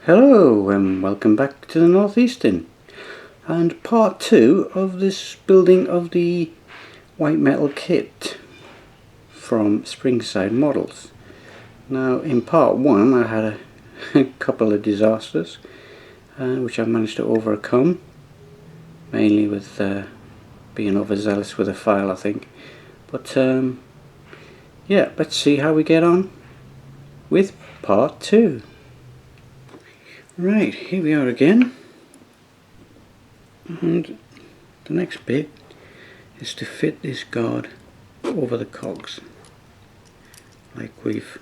Hello and welcome back to the Northeastern and part 2 of this building of the white metal kit from Springside Models. Now in part 1 I had a couple of disasters which I've managed to overcome, mainly with being overzealous with a file I think, but yeah, let's see how we get on with part 2. Right, here we are again, and the next bit is to fit this guard over the cogs like we've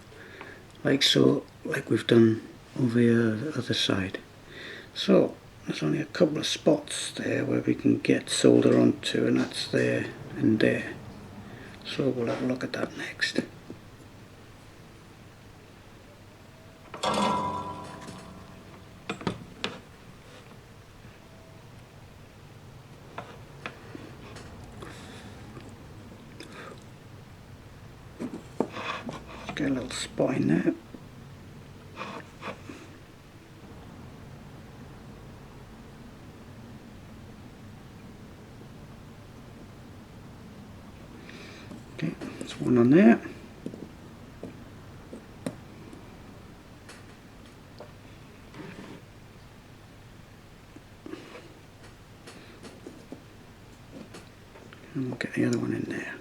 done over the other side. So there's only a couple of spots there where we can get solder onto, and that's there and there. So we'll have a look at that next. Get a little spot in there. Okay, there's one on there. And we'll get the other one in there.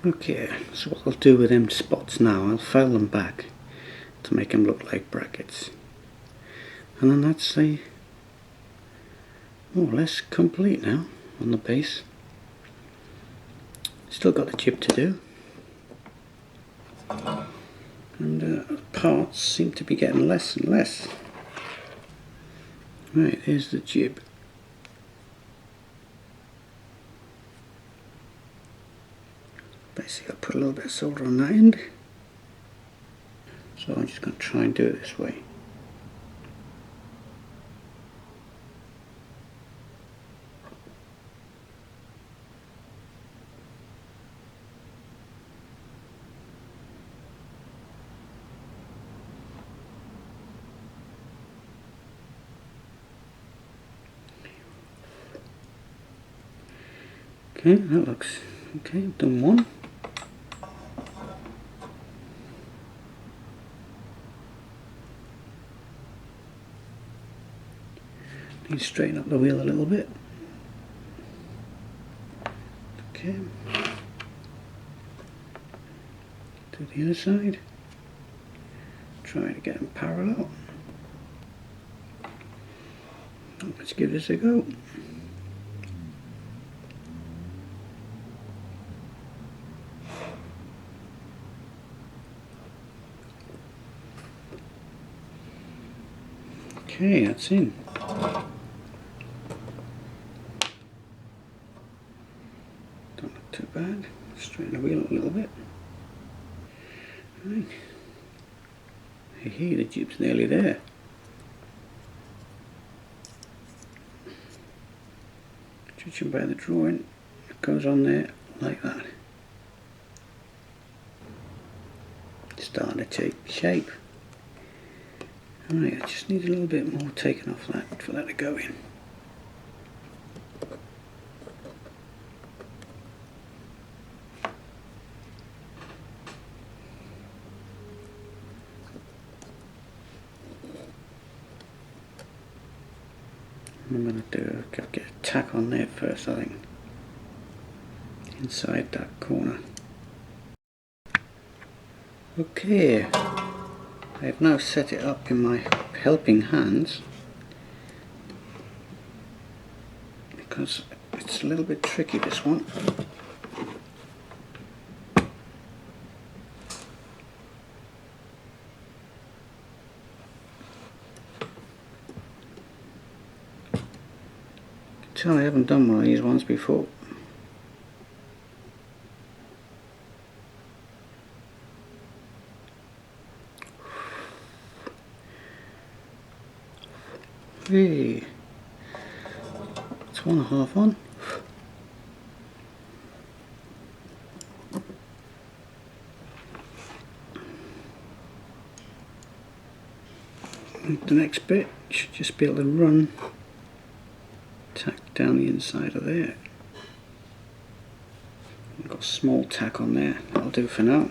Okay, so what I'll do with them spots now, I'll file them back to make them look like brackets. And then that's the more or less complete now on the base. Still got the jib to do. And parts seem to be getting less and less. Right, here's the jib. Basically I'll put a little bit of solder on that end. So I'm just going to try and do it this way. Okay, that looks okay. I've done one. Need to straighten up the wheel a little bit. Okay. To the other side. Try to get them parallel. Let's give this a go. Okay, that's in. Don't look too bad. Straighten the wheel up a little bit. Right. Hey, the jib's nearly there. Judging by the drawing, it goes on there like that. It's starting to take shape. Alright, I just need a little bit more taken off that for that to go in. I'm going to get a tack on there first, I think, inside that corner. Okay, I have now set it up in my helping hands because it's a little bit tricky, this one. Tell I haven't done one of these ones before. Hey, it's 1.5 on. The next bit should just be able to run tack down the inside of there. I've got a small tack on there, that'll do for now.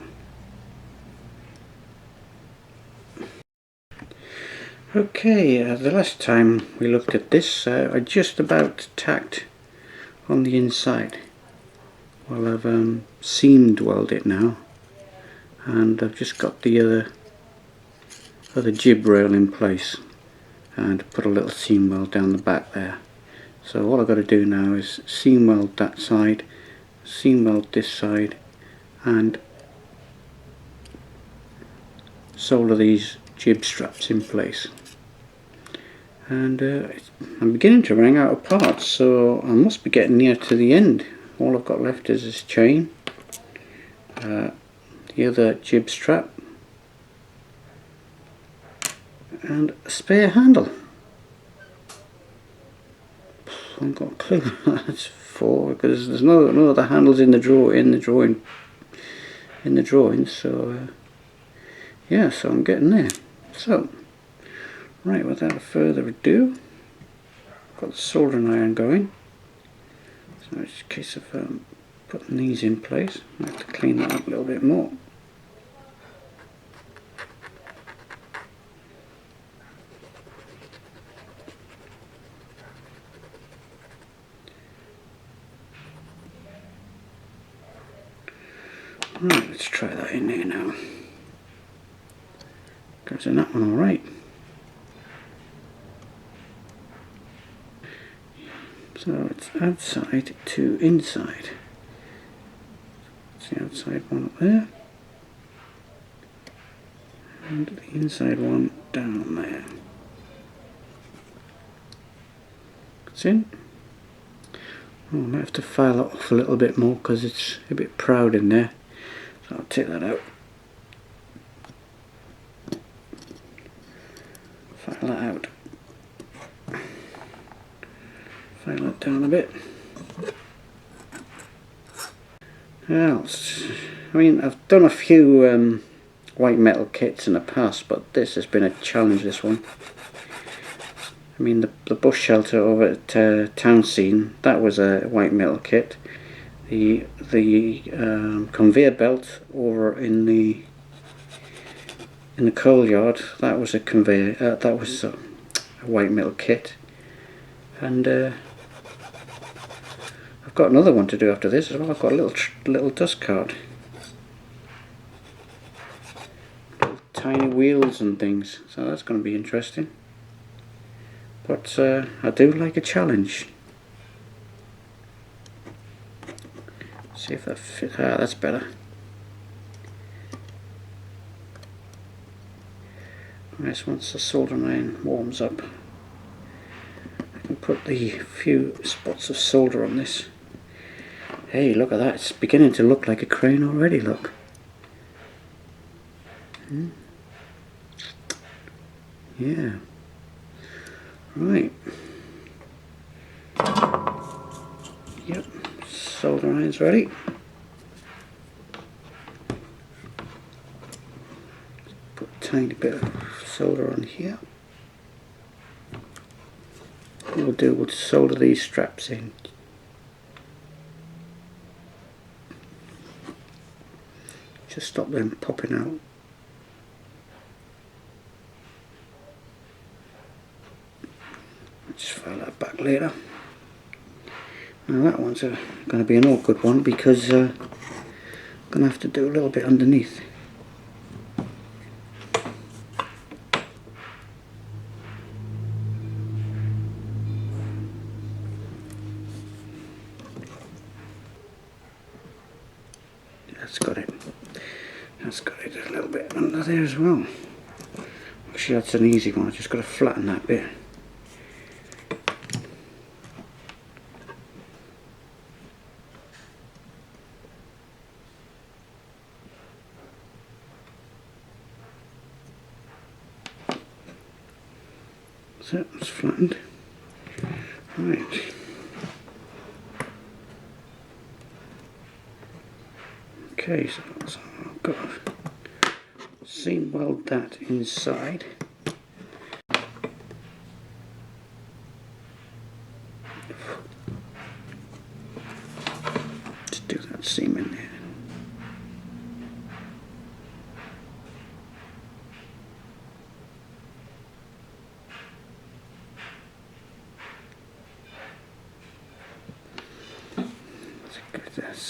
Okay, the last time we looked at this, I just about tacked on the inside. Well, I've seam welded it now, and I've just got the other jib rail in place and put a little seam weld down the back there. So all I've got to do now is seam weld that side, seam weld this side, and solder these jib straps in place. And I'm beginning to run out of parts, so I must be getting near to the end. All I've got left is this chain, the other jib strap, and a spare handle. I haven't got a clue what that's for, because there's no other handles in the drawing. So yeah, so I'm getting there. So right, without further ado, I've got the soldering iron going. So it's a case of putting these in place. I have to clean that up a little bit more. Right, let's try that in there now. Goes in that one alright. So it's outside to inside. It's the outside one up there, and the inside one down there. It's in. Oh, I might have to file it off a little bit more because it's a bit proud in there. So I'll take that out. File that out. File that down a bit. Else, I mean, I've done a few white metal kits in the past, but this has been a challenge, this one. I mean, the bus shelter over at Town Scene, that was a white metal kit. The conveyor belt over in the coal yard, that was a conveyor. That was a white metal kit. And I've got another one to do after this as well. I've got a little dust cart, little tiny wheels and things. So that's going to be interesting. But I do like a challenge. See if that fits. Ah, that's better. Right, so once the soldering iron warms up, I can put the few spots of solder on this. Hey, look at that. It's beginning to look like a crane already, look. Yeah. Right. Yep. Solder iron's ready. Put a tiny bit of solder on here. What we'll solder these straps in. Just stop them popping out. Just file that back later. Now that one's going to be an awkward one because I'm going to have to do a little bit underneath. That's got it. That's got it a little bit under there as well. Actually, that's an easy one. I just got to flatten that bit. So it's flattened. Right. Okay, so I've got to seam weld that inside.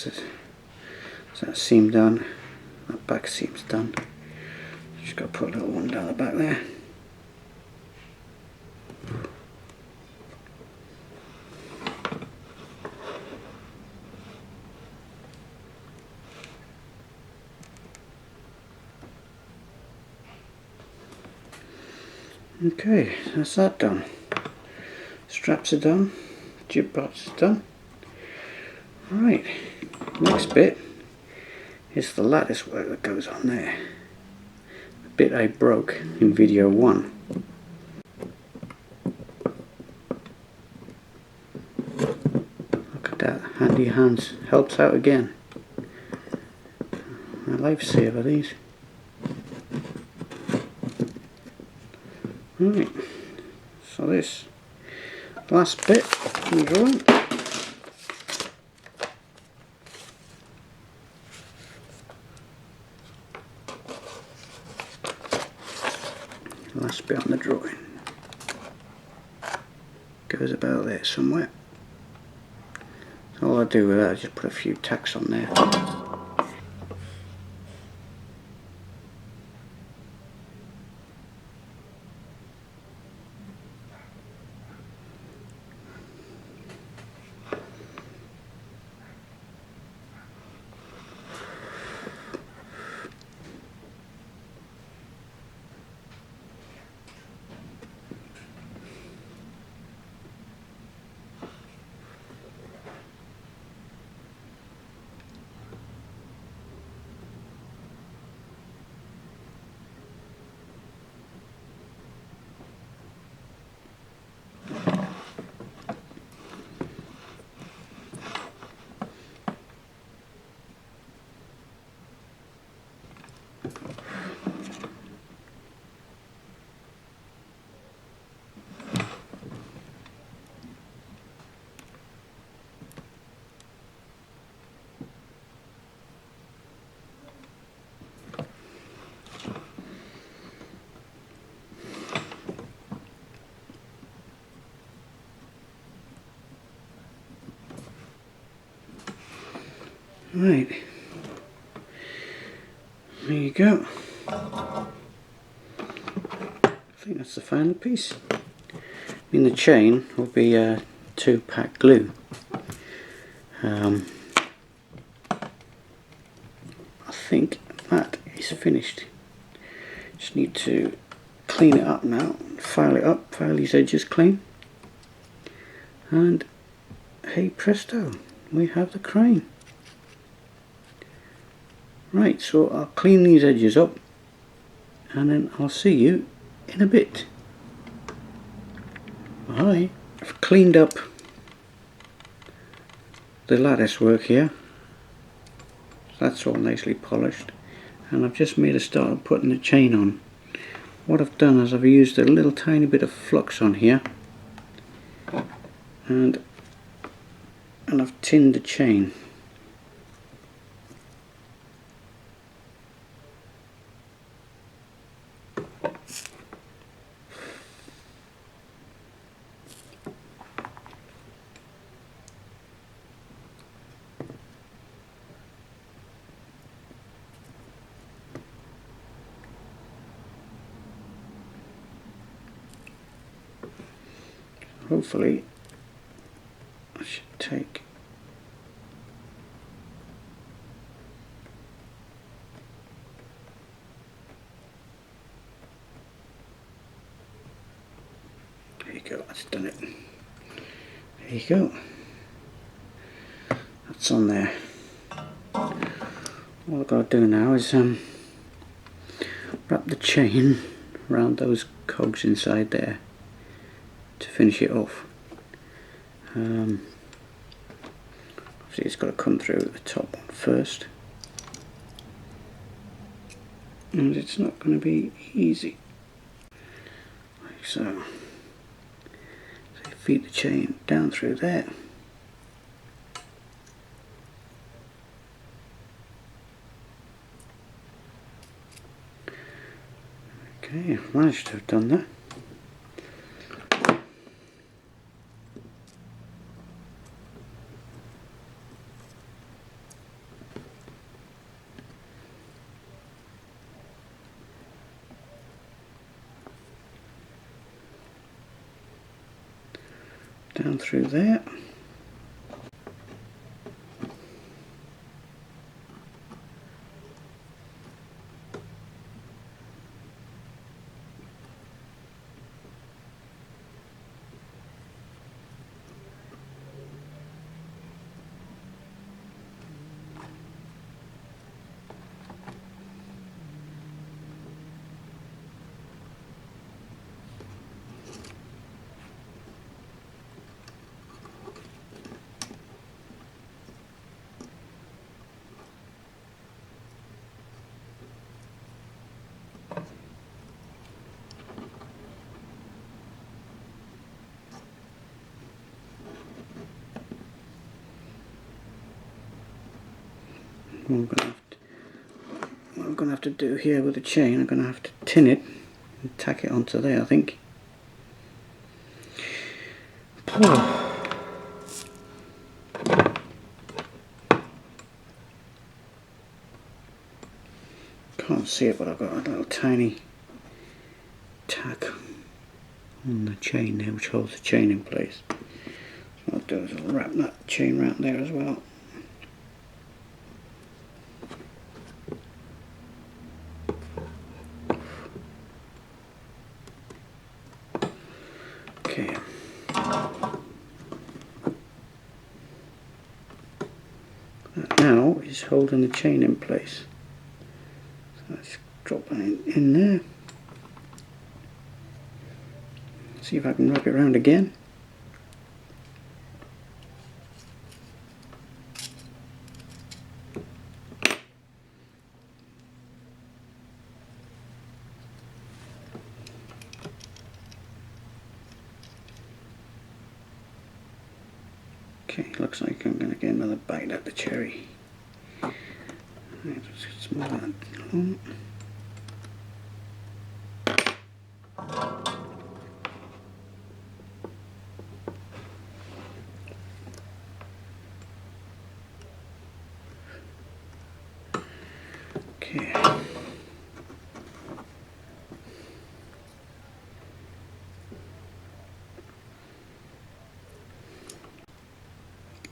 that seam done. That back seam's done. Just got to put a little one down the back there. Okay, that's that done. Straps are done, jib parts are done. Right, next bit is the lattice work that goes on there. The bit I broke in video 1. Look at that, handy hands, helps out again. A lifesaver, these. Right, so this last bit in the drawing. Last bit on the drawing goes about there somewhere. So all I do with that is just put a few tacks on there. Right, there you go. I think that's the final piece. I mean, the chain will be 2-pack glue. I think that is finished. Just need to clean it up now, file it up, file these edges clean, and hey presto, we have the crane. Right, so I'll clean these edges up and then I'll see you in a bit. Bye. I've cleaned up the lattice work here. That's all nicely polished, and I've just made a start of putting the chain on. What I've done is I've used a little tiny bit of flux on here and I've tinned the chain. Hopefully I should take there you go, that's done it. There you go. That's on there. All I've got to do now is wrap the chain around those cogs inside there to finish it off. Obviously it's got to come through the top one first, and it's not going to be easy. Like so. So you feed the chain down through there. Okay, I've managed to have done that. down through there. What I'm going to have to do here with the chain, I'm going to have to tin it and tack it onto there, I think. Can't see it, but I've got a little tiny tack on the chain there which holds the chain in place. So what I'll do is I'll wrap that chain around there as well. Okay. That now is holding the chain in place. So let's drop that in there. See if I can wrap it around again. Okay, looks like I'm going to get another bite at the cherry. Right, let's move that along. Okay.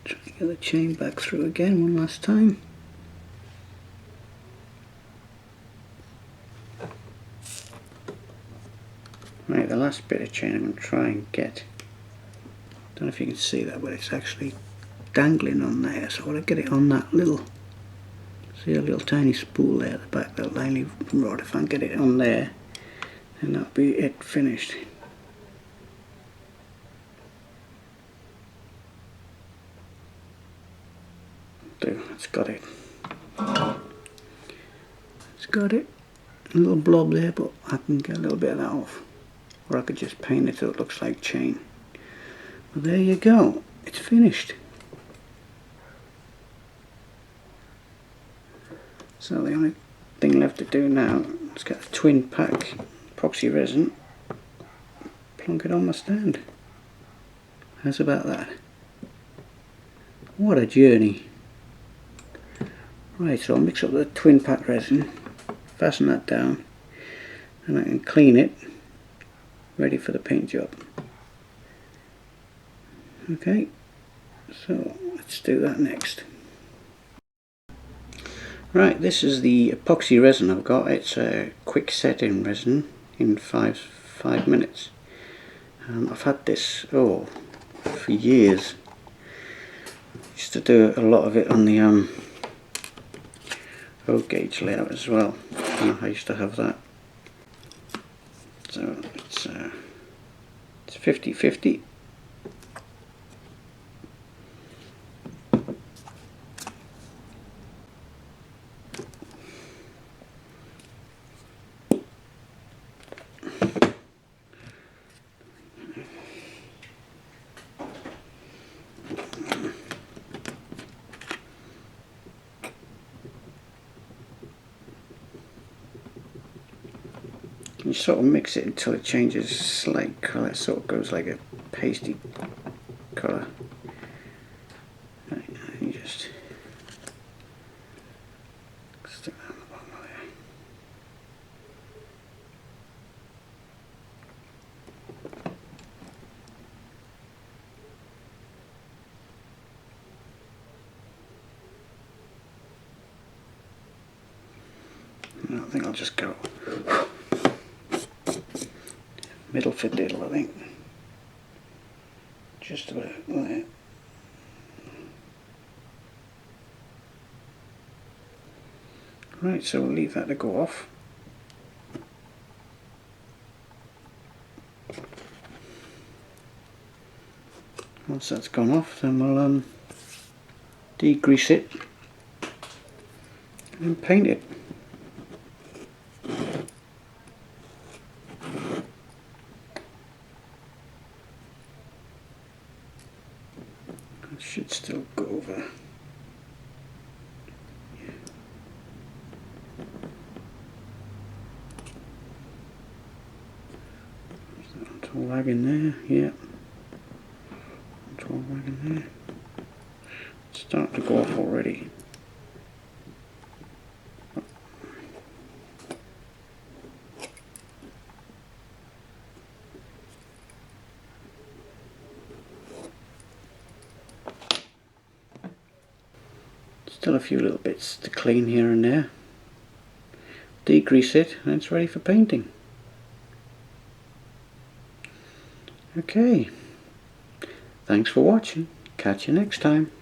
Try to get the chain back through again one last time. Right, the last bit of chain I'm going to try and get. Don't know if you can see that, but it's actually dangling on there. So I want to get it on that little, see a little tiny spool there at the back, that linely rod. If I can get it on there, then that'll be it finished. It's got it. It's got it. A little blob there, but I can get a little bit of that off. Or I could just paint it so it looks like chain. Well, there you go. It's finished. So the only thing left to do now is get a twin pack epoxy resin, plonk it on my stand. How's about that? What a journey. Right, so I'll mix up the twin pack resin, fasten that down, and I can clean it, ready for the paint job. Okay, so let's do that next. Right, this is the epoxy resin I've got. It's a quick setting resin in five minutes. I've had this for years. Used to do a lot of it on the road gauge layout as well. I used to have that. So it's 50-50. You sort of mix it until it changes slight colour. It sort of goes like a pasty colour. Right, you just stick that on the bottom of I think I'll just go middle fiddle, I think. Just about there. Right, so we'll leave that to go off. Once that's gone off, then we'll degrease it and paint it. It should still go over. Onto a wagon there, yeah. Onto a wagon there. It's starting to go off already. Still a few little bits to clean here and there. Degrease it and it's ready for painting. Okay, thanks for watching. Catch you next time.